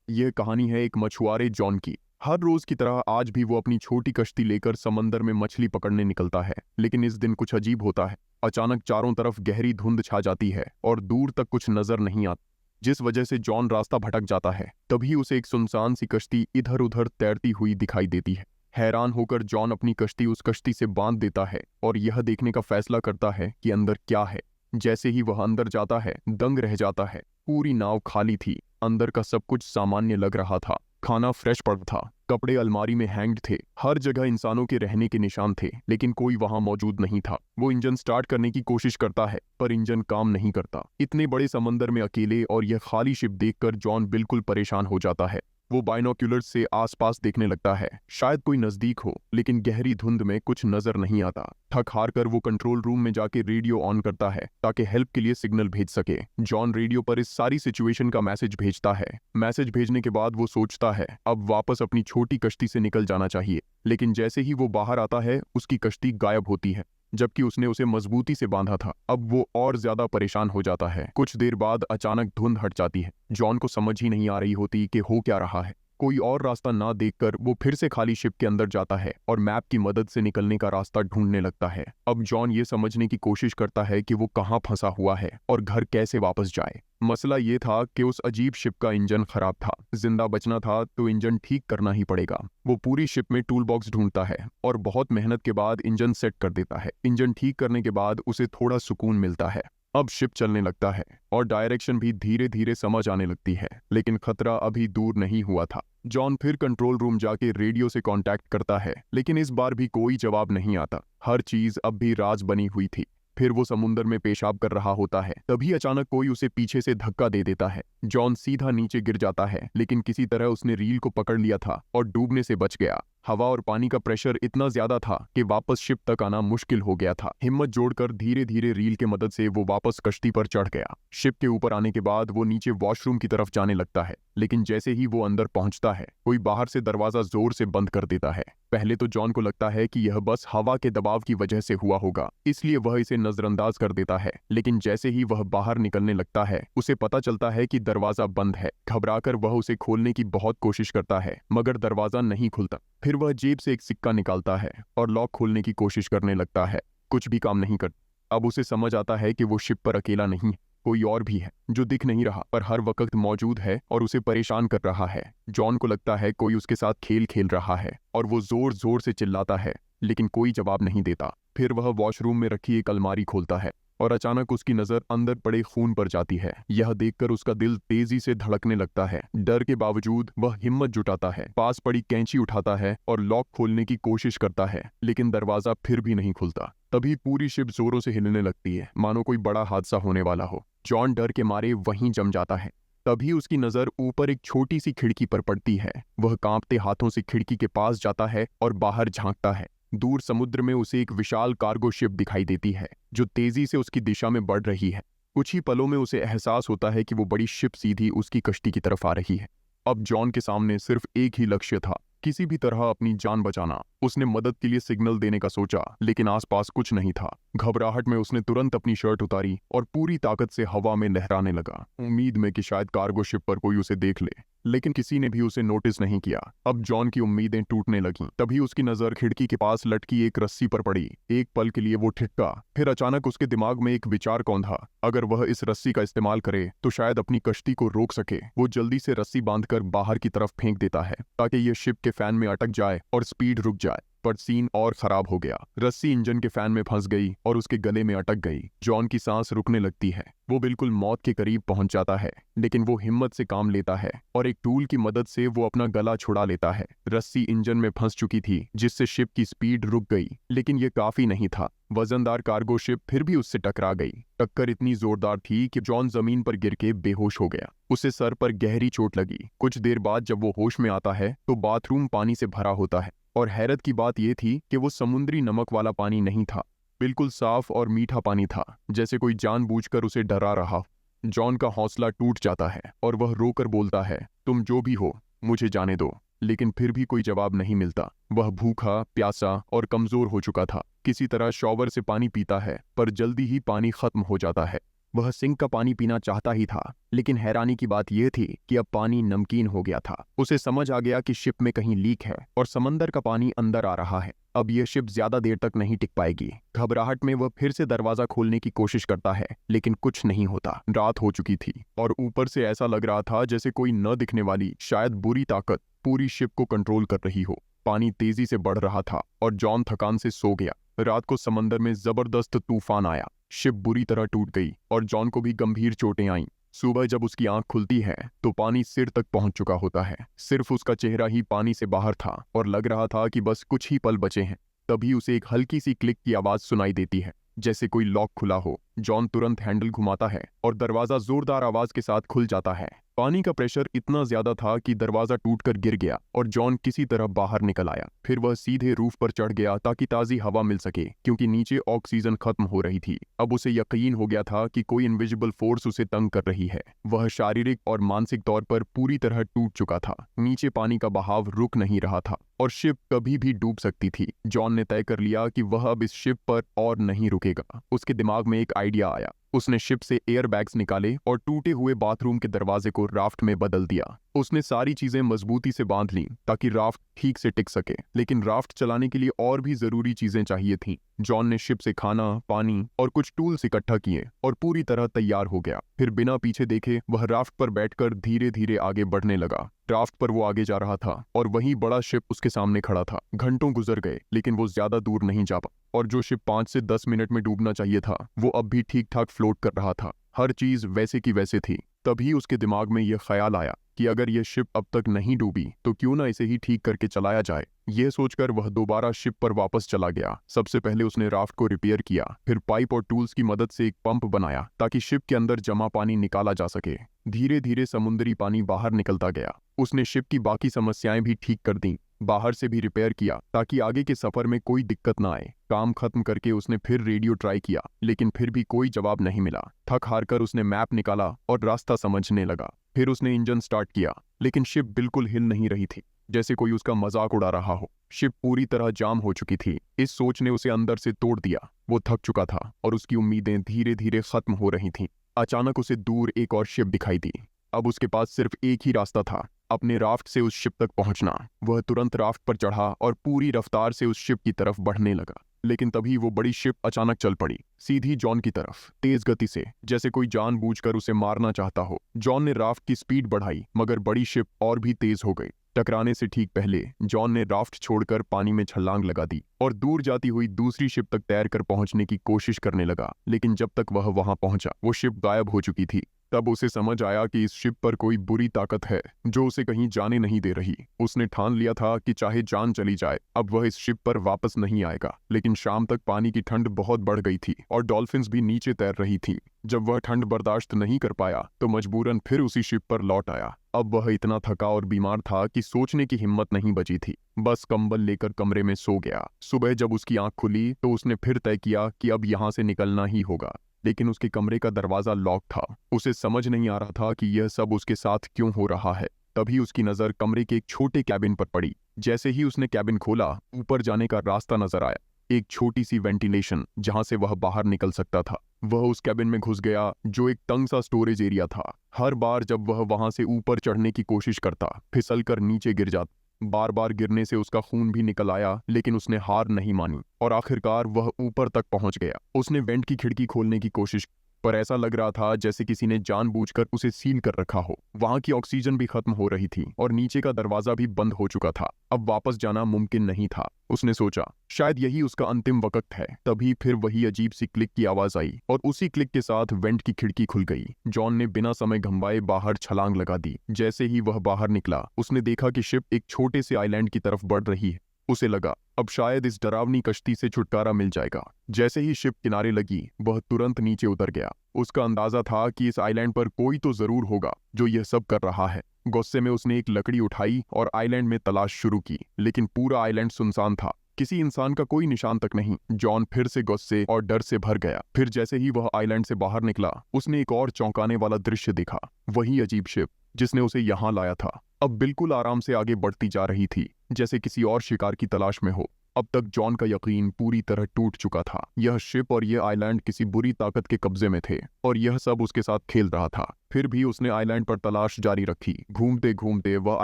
यह कहानी है एक मछुआरे जॉन की। हर रोज की तरह आज भी वो अपनी छोटी कश्ती लेकर समंदर में मछली पकड़ने निकलता है। लेकिन इस दिन कुछ अजीब होता है। अचानक चारों तरफ गहरी धुंध छा जाती है और दूर तक कुछ नजर नहीं आता, जिस वजह से जॉन रास्ता भटक जाता है। तभी उसे एक सुनसान सी कश्ती इधर उधर तैरती हुई दिखाई देती है। हैरान होकर जॉन अपनी कश्ती उस कश्ती से बांध देता है और यह देखने का फैसला करता है कि अंदर क्या है। जैसे ही वह अंदर जाता है, दंग रह जाता है। पूरी नाव खाली थी। अंदर का सब कुछ सामान्य लग रहा था। खाना फ्रेश पड़ा था, कपड़े अलमारी में हैंग्ड थे, हर जगह इंसानों के रहने के निशान थे, लेकिन कोई वहां मौजूद नहीं था। वो इंजन स्टार्ट करने की कोशिश करता है, पर इंजन काम नहीं करता। इतने बड़े समंदर में अकेले और यह खाली शिप देखकर जॉन बिल्कुल परेशान हो जाता है। वो बाइनोक्यूलर से आसपास देखने लगता है, शायद कोई नजदीक हो, लेकिन गहरी धुंध में कुछ नजर नहीं आता। थक हार कर वो कंट्रोल रूम में जाके रेडियो ऑन करता है ताकि हेल्प के लिए सिग्नल भेज सके। जॉन रेडियो पर इस सारी सिचुएशन का मैसेज भेजता है। मैसेज भेजने के बाद वो सोचता है अब वापस अपनी छोटी कश्ती से निकल जाना चाहिए, लेकिन जैसे ही वो बाहर आता है उसकी कश्ती गायब होती है, जबकि उसने उसे मजबूती से बांधा था। अब वो और ज्यादा परेशान हो जाता है। कुछ देर बाद अचानक धुंध हट जाती है। जॉन को समझ ही नहीं आ रही होती कि हो क्या रहा है। कोई और रास्ता ना देखकर वो फिर से खाली शिप के अंदर जाता है और मैप की मदद से निकलने का रास्ता ढूंढने लगता है। अब जॉन ये समझने की कोशिश करता है कि वो कहाँ फंसा हुआ है और घर कैसे वापस जाए। मसला ये था कि उस अजीब शिप का इंजन खराब था। जिंदा बचना था तो इंजन ठीक करना ही पड़ेगा। वो पूरी शिप में टूल बॉक्स ढूंढता है और बहुत मेहनत के बाद इंजन सेट कर देता है। इंजन ठीक करने के बाद उसे थोड़ा सुकून मिलता है। अब शिप चलने लगता है और डायरेक्शन भी धीरे धीरे समझ आने लगती है, लेकिन खतरा अभी दूर नहीं हुआ था। जॉन फिर कंट्रोल रूम जाके रेडियो से कांटेक्ट करता है, लेकिन इस बार भी कोई जवाब नहीं आता। हर चीज अब भी राज बनी हुई थी। फिर वो समुंदर में पेशाब कर रहा होता है, तभी अचानक कोई उसे पीछे से धक्का दे देता है। जॉन सीधा नीचे गिर जाता है, लेकिन किसी तरह उसने रील को पकड़ लिया था और डूबने से बच गया। हवा और पानी का प्रेशर इतना ज्यादा था कि वापस शिप तक आना मुश्किल हो गया था। हिम्मत जोड़कर धीरे धीरे रील की मदद से वो वापस कश्ती पर चढ़ गया। शिप के ऊपर आने के बाद वो नीचे वॉशरूम की तरफ जाने लगता है, लेकिन जैसे ही वो अंदर पहुंचता है, कोई बाहर से दरवाजा जोर से बंद कर देता है। पहले तो जॉन को लगता है कि यह बस हवा के दबाव की वजह से हुआ होगा, इसलिए वह इसे नजरअंदाज कर देता है। लेकिन जैसे ही वह बाहर निकलने लगता है, उसे पता चलता है कि दरवाजा बंद है। घबराकर वह उसे खोलने की बहुत कोशिश करता है, मगर दरवाजा नहीं खुलता। फिर वह जेब से एक सिक्का निकालता है और लॉक खोलने की कोशिश करने लगता है। कुछ भी काम नहीं करता। अब उसे समझ आता है कि वो शिप पर अकेला नहीं है, कोई और भी है जो दिख नहीं रहा पर हर वक्त मौजूद है और उसे परेशान कर रहा है। जॉन को लगता है कोई उसके साथ खेल खेल रहा है और वो जोर जोर से चिल्लाता है, लेकिन कोई जवाब नहीं देता। फिर वह वॉशरूम में रखी एक अलमारी खोलता है और अचानक उसकी नजर अंदर पड़े खून पर जाती है। यह देखकर उसका दिल तेजी से धड़कने लगता है। डर के बावजूद वह हिम्मत जुटाता है, पास पड़ी कैंची उठाता है और लॉक खोलने की कोशिश करता है, लेकिन दरवाजा फिर भी नहीं खुलता। तभी पूरी शिप जोरों से हिलने लगती है, मानो कोई बड़ा हादसा होने वाला हो। जॉन डर के मारे वहीं जम जाता है। तभी उसकी नजर ऊपर एक छोटी सी खिड़की पर पड़ती है। वह कांपते हाथों से खिड़की के पास जाता है और बाहर झांकता है। दूर समुद्र में उसे एक विशाल कार्गो शिप दिखाई देती है, जो तेजी से उसकी दिशा में बढ़ रही है। कुछ ही पलों में उसे एहसास होता है कि वो बड़ी शिप सीधी उसकी कश्ती की तरफ आ रही है। अब जॉन के सामने सिर्फ एक ही लक्ष्य था, किसी भी तरह अपनी जान बचाना। उसने मदद के लिए सिग्नल देने का सोचा, लेकिन आसपास कुछ नहीं था। घबराहट में उसने तुरंत अपनी शर्ट उतारी और पूरी ताकत से हवा में लहराने लगा, उम्मीद में कि शायद कार्गो शिप पर कोई उसे देख ले, लेकिन किसी ने भी उसे नोटिस नहीं किया। अब जॉन की उम्मीदें टूटने लगीं। तभी उसकी नजर खिड़की के पास लटकी एक रस्सी पर पड़ी। एक पल के लिए वो ठिठका, फिर अचानक उसके दिमाग में एक विचार कौंधा। अगर वह इस रस्सी का इस्तेमाल करे तो शायद अपनी कश्ती को रोक सके। वो जल्दी से रस्सी बांधकर बाहर की तरफ फेंक देता है ताकि ये शिप के फैन में अटक जाए और स्पीड रुक जाए। पर सीन और खराब हो गया। रस्सी इंजन के फैन में फंस गई और उसके गले में अटक गई। जॉन की सांस रुकने लगती है। वो बिल्कुल मौत के करीब पहुंच जाता है, लेकिन वो हिम्मत से काम लेता है और एक टूल की मदद से वो अपना गला छुड़ा लेता है। रस्सी इंजन में फंस चुकी थी, जिससे शिप की स्पीड रुक गई, लेकिन ये काफी नहीं था। वजनदार कार्गो शिप फिर भी उससे टकरा गई। टक्कर इतनी जोरदार थी कि जॉन जमीन पर गिर के बेहोश हो गया। उसे सर पर गहरी चोट लगी। कुछ देर बाद जब वो होश में आता है तो बाथरूम पानी से भरा होता है, और हैरत की बात यह थी कि वो समुद्री नमक वाला पानी नहीं था, बिल्कुल साफ और मीठा पानी था, जैसे कोई जानबूझकर उसे डरा रहा। जॉन का हौसला टूट जाता है और वह रोकर बोलता है, तुम जो भी हो मुझे जाने दो। लेकिन फिर भी कोई जवाब नहीं मिलता। वह भूखा, प्यासा और कमजोर हो चुका था। किसी तरह शॉवर से पानी पीता है, पर जल्दी ही पानी खत्म हो जाता है। वह सिंक का पानी पीना चाहता ही था, लेकिन हैरानी की बात यह थी कि अब पानी नमकीन हो गया था। उसे समझ आ गया कि शिप में कहीं लीक है और समंदर का पानी अंदर आ रहा है। अब यह शिप ज्यादा देर तक नहीं टिक पाएगी। घबराहट में वह फिर से दरवाजा खोलने की कोशिश करता है, लेकिन कुछ नहीं होता। रात हो चुकी थी और ऊपर से ऐसा लग रहा था जैसे कोई न दिखने वाली शायद बुरी ताकत पूरी शिप को कंट्रोल कर रही हो। पानी तेजी से बढ़ रहा था और जॉन थकान से सो गया। रात को समंदर में जबरदस्त तूफान आया। शिप बुरी तरह टूट गई और जॉन को भी गंभीर चोटें आईं। सुबह जब उसकी आंख खुलती है तो पानी सिर तक पहुंच चुका होता है। सिर्फ उसका चेहरा ही पानी से बाहर था और लग रहा था कि बस कुछ ही पल बचे हैं। तभी उसे एक हल्की सी क्लिक की आवाज सुनाई देती है, जैसे कोई लॉक खुला हो। जॉन तुरंत हैंडल घुमाता है और दरवाजा जोरदार आवाज के साथ खुल जाता है। पानी का प्रेशर इतना ज्यादा था कि दरवाजा टूटकर गिर गया और जॉन किसी तरह बाहर निकल आया। फिर वह सीधे रूफ पर चढ़ गया ताकि ताजी हवा मिल सके, क्योंकि नीचे ऑक्सीजन खत्म हो रही थी। अब उसे यकीन हो गया था कि कोई इनविजिबल फोर्स उसे तंग कर रही है। वह शारीरिक और मानसिक तौर पर पूरी तरह टूट चुका था। नीचे पानी का बहाव रुक नहीं रहा था और शिप कभी भी डूब सकती थी। जॉन ने तय कर लिया कि वह अब इस शिप पर और नहीं रुकेगा। उसके दिमाग में एक आइडिया आया। उसने शिप से एयर बैग्स निकाले और टूटे हुए बाथरूम के दरवाजे को राफ्ट में बदल दिया। उसने सारी चीजें मजबूती से बांध लीं ताकि राफ्ट ठीक से टिक सके, लेकिन राफ्ट चलाने के लिए और भी जरूरी चीजें चाहिए थीं। जॉन ने शिप से खाना, पानी और कुछ टूल्स इकट्ठा किए और पूरी तरह तैयार हो गया। फिर बिना पीछे देखे वह राफ्ट पर बैठकर धीरे धीरे आगे बढ़ने लगा। राफ्ट पर वो आगे जा रहा था और वहीं बड़ा शिप उसके सामने खड़ा था। घंटों गुजर गए, लेकिन वो ज्यादा दूर नहीं जा पाया और जो शिप 5 से 10 मिनट में डूबना चाहिए था वो अब भी ठीक ठाक फ्लोट कर रहा था। हर चीज वैसे की वैसे थी। तभी उसके दिमाग में यह ख्याल आया कि अगर यह शिप अब तक नहीं डूबी तो क्यों ना इसे ही ठीक करके चलाया जाए। यह सोचकर वह दोबारा शिप पर वापस चला गया। सबसे पहले उसने राफ्ट को रिपेयर किया, फिर पाइप और टूल्स की मदद से एक पंप बनाया ताकि शिप के अंदर जमा पानी निकाला जा सके। धीरे धीरे समुद्री पानी बाहर निकलता गया। उसने शिप की बाकी समस्याएं भी ठीक कर दी, बाहर से भी रिपेयर किया ताकि आगे के सफर में कोई दिक्कत ना आए। काम खत्म करके उसने फिर रेडियो ट्राई किया, लेकिन फिर भी कोई जवाब नहीं मिला। थक हार कर उसने मैप निकाला और रास्ता समझने लगा। फिर उसने इंजन स्टार्ट किया, लेकिन शिप बिल्कुल हिल नहीं रही थी, जैसे कोई उसका मजाक उड़ा रहा हो। शिप पूरी तरह जाम हो चुकी थी। इस सोच ने उसे अंदर से तोड़ दिया। वो थक चुका था और उसकी उम्मीदें धीरे धीरे खत्म हो रही थीं। अचानक उसे दूर एक और शिप दिखाई दी। अब उसके पास सिर्फ एक ही रास्ता था, अपने राफ्ट से उस शिप तक पहुंचना। वह तुरंत राफ्ट पर चढ़ा और पूरी रफ्तार से उस शिप की तरफ बढ़ने लगा। लेकिन तभी वो बड़ी शिप अचानक चल पड़ी, सीधी जॉन की तरफ, तेज गति से, जैसे कोई जानबूझकर उसे मारना चाहता हो। जॉन ने राफ्ट की स्पीड बढ़ाई, मगर बड़ी शिप और भी तेज हो गई। टकराने से ठीक पहले जॉन ने राफ्ट छोड़कर पानी में छलांग लगा दी और दूर जाती हुई दूसरी शिप तक तैरकर पहुंचने की कोशिश करने लगा। लेकिन जब तक वह वहां पहुंचा, वो शिप गायब हो चुकी थी। तब उसे समझ आया कि इस शिप पर कोई बुरी ताकत है जो उसे कहीं जाने नहीं दे रही। उसने ठान लिया था कि चाहे जान चली जाए, अब वह इस शिप पर वापस नहीं आएगा। लेकिन शाम तक पानी की ठंड बहुत बढ़ गई थी और डॉल्फिन्स भी नीचे तैर रही थीं। जब वह ठंड बर्दाश्त नहीं कर पाया तो मजबूरन फिर उसी शिप पर लौट आया। अब वह इतना थका और बीमार था कि सोचने की हिम्मत नहीं बची थी। बस कंबल लेकर कमरे में सो गया। सुबह जब उसकी आंख खुली तो उसने फिर तय किया कि अब यहाँ से निकलना ही होगा। लेकिन उसके कमरे का दरवाजा लॉक था। उसे समझ नहीं आ रहा था कि यह सब उसके साथ क्यों हो रहा है। तभी उसकी नजर कमरे के एक छोटे कैबिन पर पड़ी। जैसे ही उसने कैबिन खोला, ऊपर जाने का रास्ता नजर आया, एक छोटी सी वेंटिलेशन जहां से वह बाहर निकल सकता था। वह उस कैबिन में घुस गया, जो एक तंग सा स्टोरेज एरिया था। हर बार जब वह वहां से ऊपर चढ़ने की कोशिश करता, फिसलकर नीचे गिर जाता। बार बार गिरने से उसका खून भी निकल आया, लेकिन उसने हार नहीं मानी और आखिरकार वह ऊपर तक पहुंच गया। उसने वेंट की खिड़की खोलने की कोशिश, पर ऐसा लग रहा था जैसे किसी ने जानबूझकर उसे सील कर रखा हो। वहां की ऑक्सीजन भी खत्म हो रही थी और नीचे का दरवाजा भी बंद हो चुका था। अब वापस जाना मुमकिन नहीं था। उसने सोचा शायद यही उसका अंतिम वक्त है। तभी फिर वही अजीब सी क्लिक की आवाज आई और उसी क्लिक के साथ वेंट की खिड़की खुल गई। जॉन ने बिना समय गंवाए बाहर छलांग लगा दी। जैसे ही वह बाहर निकला, उसने देखा कि शिप एक छोटे से आइलैंड की तरफ बढ़ रही है। उसे लगा अब शायद इस डरावनी कश्ती से छुटकारा मिल जाएगा। जैसे ही शिप किनारे लगी, वह तुरंत नीचे उतर गया। उसका अंदाजा था कि इस आइलैंड पर कोई तो जरूर होगा जो यह सब कर रहा है। गुस्से में उसने एक लकड़ी उठाई और आइलैंड में तलाश शुरू की, लेकिन पूरा आइलैंड सुनसान था। किसी इंसान का कोई निशान तक नहीं। जॉन फिर से गुस्से और डर से भर गया। फिर जैसे ही वह आइलैंड से बाहर निकला, उसने एक और चौंकाने वाला दृश्य देखा। वही अजीब शिप जिसने उसे यहाँ लाया था, अब बिल्कुल आराम से आगे बढ़ती जा रही थी, जैसे किसी और शिकार की तलाश में हो। अब तक जॉन का यकीन पूरी तरह टूट चुका था। यह शिप और यह आइलैंड किसी बुरी ताकत के कब्जे में थे और यह सब उसके साथ खेल रहा था। फिर भी उसने आइलैंड पर तलाश जारी रखी। घूमते घूमते वह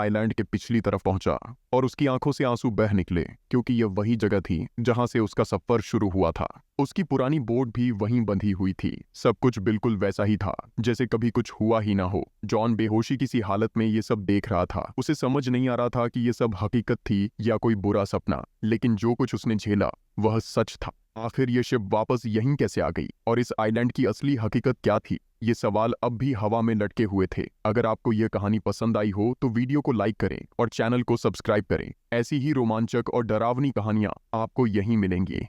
आइलैंड के पिछली तरफ पहुंचा और उसकी आंखों से आंसू बह निकले, क्योंकि यह वही जगह थी जहां से उसका सफर शुरू हुआ था। उसकी पुरानी बोट भी वहीं बंधी हुई थी। सब कुछ बिल्कुल वैसा ही था जैसे कभी कुछ हुआ ही ना हो। जॉन बेहोशी की सी हालत में ये सब देख रहा था। उसे समझ नहीं आ रहा था कि ये सब हकीकत थी या कोई बुरा सपना, लेकिन जो कुछ उसने झेला वह सच था। आखिर ये शिप वापस यहीं कैसे आ गई और इस आइलैंड की असली हकीकत क्या थी? ये सवाल अब भी हवा में लटके हुए थे। अगर आपको यह कहानी पसंद आई हो तो वीडियो को लाइक करें और चैनल को सब्सक्राइब करें। ऐसी ही रोमांचक और डरावनी कहानियां आपको यहीं मिलेंगी।